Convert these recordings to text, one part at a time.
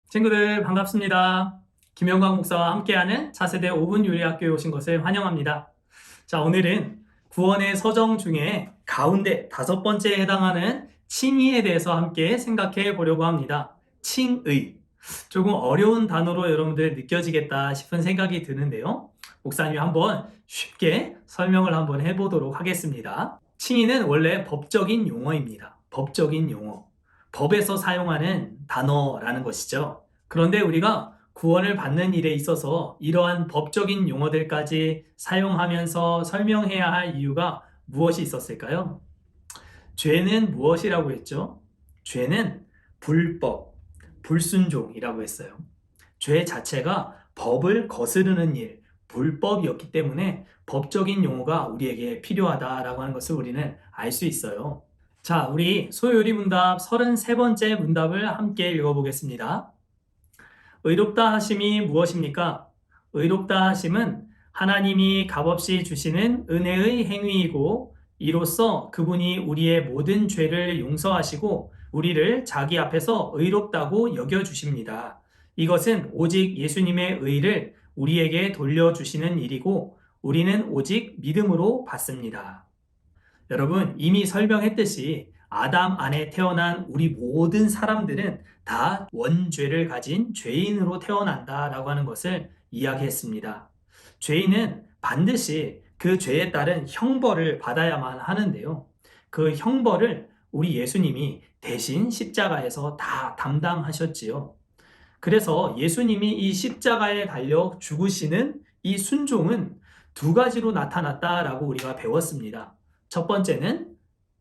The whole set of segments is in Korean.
친구들 반갑습니다. 김영광 목사와 함께하는 차세대 5분 요리학교에 오신 것을 환영합니다. 자, 오늘은 구원의 서정 중에 가운데 5번째에 해당하는 칭의에 대해서 함께 생각해 보려고 합니다. 칭의. 조금 어려운 단어로 여러분들 느껴지겠다 싶은 생각이 드는데요. 목사님이 한번 쉽게 설명을 한번 해보도록 하겠습니다. 칭의는 원래 법적인 용어입니다. 법적인 용어. 법에서 사용하는 단어라는 것이죠. 그런데 우리가 구원을 받는 일에 있어서 이러한 법적인 용어들까지 사용하면서 설명해야 할 이유가 무엇이 있었을까요? 죄는 무엇이라고 했죠? 죄는 불법, 불순종이라고 했어요. 죄 자체가 법을 거스르는 일, 불법이었기 때문에 법적인 용어가 우리에게 필요하다라고 하는 것을 우리는 알 수 있어요. 자, 우리 소요리 문답 33번째 문답을 함께 읽어보겠습니다. 의롭다 하심이 무엇입니까? 의롭다 하심은 하나님이 값없이 주시는 은혜의 행위이고 이로써 그분이 우리의 모든 죄를 용서하시고 우리를 자기 앞에서 의롭다고 여겨주십니다. 이것은 오직 예수님의 의를 우리에게 돌려주시는 일이고 우리는 오직 믿음으로 받습니다. 여러분, 이미 설명했듯이 아담 안에 태어난 우리 모든 사람들은 다 원죄를 가진 죄인으로 태어난다라고 하는 것을 이야기했습니다. 죄인은 반드시 그 죄에 따른 형벌을 받아야만 하는데요. 그 형벌을 우리 예수님이 대신 십자가에서 다 담당하셨지요. 그래서 예수님이 이 십자가에 달려 죽으시는 이 순종은 두 가지로 나타났다라고 우리가 배웠습니다. 첫 번째는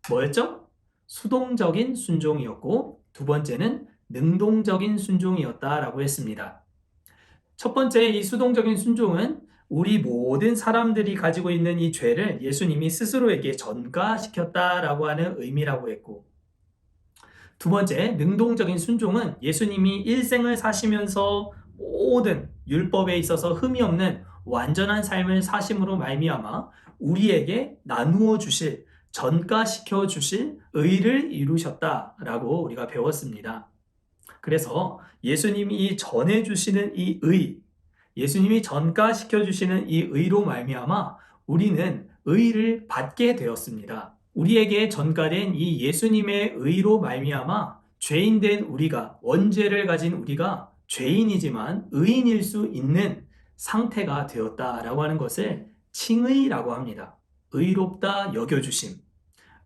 뭐였죠? 수동적인 순종이었고 두 번째는 능동적인 순종이었다라고 했습니다. 첫 번째 이 수동적인 순종은 우리 모든 사람들이 가지고 있는 이 죄를 예수님이 스스로에게 전가시켰다라고 하는 의미라고 했고 두 번째, 능동적인 순종은 예수님이 일생을 사시면서 모든 율법에 있어서 흠이 없는 완전한 삶을 사심으로 말미암아 우리에게 나누어 주실, 전가시켜 주실 의를 이루셨다라고 우리가 배웠습니다. 그래서 예수님이 전해 주시는 이 의, 예수님이 전가시켜 주시는 이 의로 말미암아 우리는 의를 받게 되었습니다. 우리에게 전가된 이 예수님의 의로 말미암아 죄인된 우리가, 원죄를 가진 우리가 죄인이지만 의인일 수 있는 상태가 되었다라고 하는 것을 칭의라고 합니다. 의롭다 여겨주심,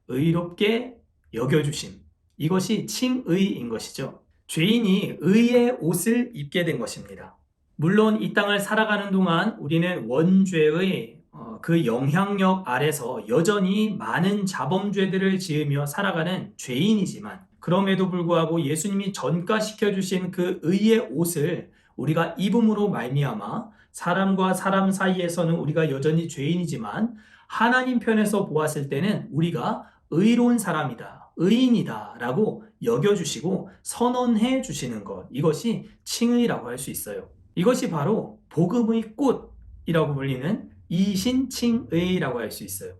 의롭게 여겨주심. 이것이 칭의인 것이죠. 죄인이 의의 옷을 입게 된 것입니다. 물론 이 땅을 살아가는 동안 우리는 원죄의 그 영향력 아래서 여전히 많은 자범죄들을 지으며 살아가는 죄인이지만 그럼에도 불구하고 예수님이 전가시켜 주신 그 의의 옷을 우리가 입음으로 말미암아 사람과 사람 사이에서는 우리가 여전히 죄인이지만 하나님 편에서 보았을 때는 우리가 의로운 사람이다, 의인이다 라고 여겨주시고 선언해 주시는 것, 이것이 칭의라고 할 수 있어요. 이것이 바로 복음의 꽃이라고 불리는 이신칭의라고 할 수 있어요.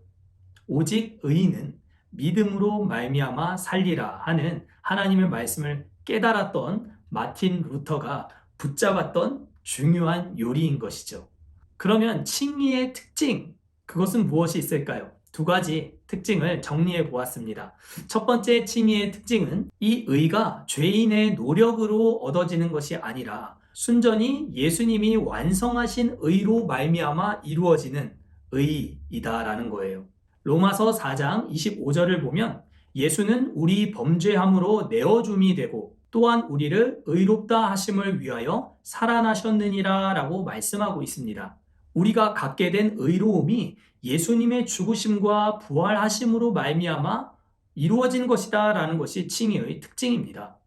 오직 의인은 믿음으로 말미암아 살리라 하는 하나님의 말씀을 깨달았던 마틴 루터가 붙잡았던 중요한 요리인 것이죠. 그러면 칭의의 특징, 그것은 무엇이 있을까요? 두 가지 특징을 정리해 보았습니다. 첫 번째 칭의의 특징은 이 의가 죄인의 노력으로 얻어지는 것이 아니라 순전히 예수님이 완성하신 의로 말미암아 이루어지는 의이다라는 거예요. 로마서 4장 25절을 보면 예수는 우리 범죄함으로 내어줌이 되고 또한 우리를 의롭다 하심을 위하여 살아나셨느니라 라고 말씀하고 있습니다. 우리가 갖게 된 의로움이 예수님의 죽으심과 부활하심으로 말미암아 이루어진 것이다 라는 것이 칭의의 특징입니다.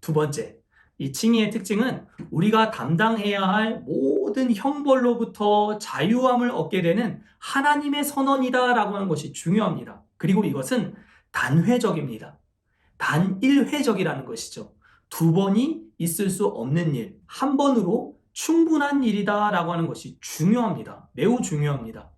두 번째, 이 칭의의 특징은 우리가 담당해야 할 모든 형벌로부터 자유함을 얻게 되는 하나님의 선언이다 라고 하는 것이 중요합니다. 그리고 이것은 단회적입니다. 단일회적이라는 것이죠. 두 번이 있을 수 없는 일, 한 번으로 충분한 일이다 라고 하는 것이 중요합니다. 매우 중요합니다.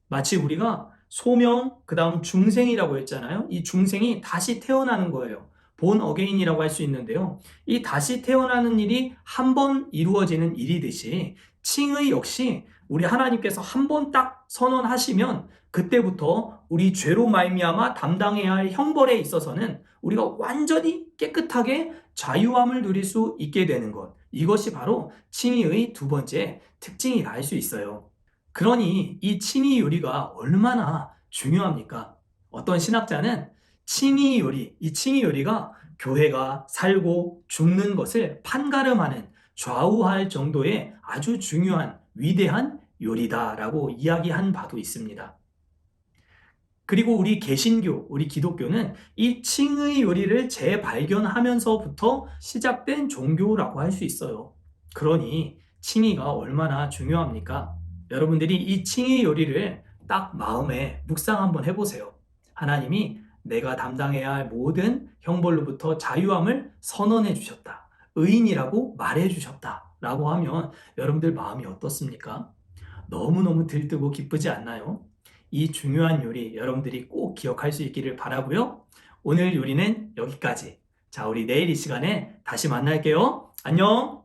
마치 우리가 소명, 그 다음 중생이라고 했잖아요. 이 중생이 다시 태어나는 거예요. 본 어게인이라고 할 수 있는데요. 이 다시 태어나는 일이 한 번 이루어지는 일이듯이 칭의 역시 우리 하나님께서 한 번 딱 선언하시면 그때부터 우리 죄로 말미암아 담당해야 할 형벌에 있어서는 우리가 완전히 깨끗하게 자유함을 누릴 수 있게 되는 것. 이것이 바로 칭의의 두 번째 특징이라 할 수 있어요. 그러니 이 칭의 요리가 얼마나 중요합니까? 어떤 신학자는 칭의 요리, 이 칭의 요리가 교회가 살고 죽는 것을 판가름하는 좌우할 정도의 아주 중요한 위대한 요리다라고 이야기한 바도 있습니다. 그리고 우리 개신교, 우리 기독교는 이 칭의 요리를 재발견하면서부터 시작된 종교라고 할 수 있어요. 그러니 칭의가 얼마나 중요합니까? 여러분들이 이 칭의 요리를 딱 마음에 묵상 한번 해보세요. 하나님이 내가 담당해야 할 모든 형벌로부터 자유함을 선언해 주셨다. 의인이라고 말해 주셨다. 라고 하면 여러분들 마음이 어떻습니까? 너무너무 들뜨고 기쁘지 않나요? 이 중요한 요리 여러분들이 꼭 기억할 수 있기를 바라고요. 오늘 요리는 여기까지. 자, 우리 내일 이 시간에 다시 만날게요. 안녕!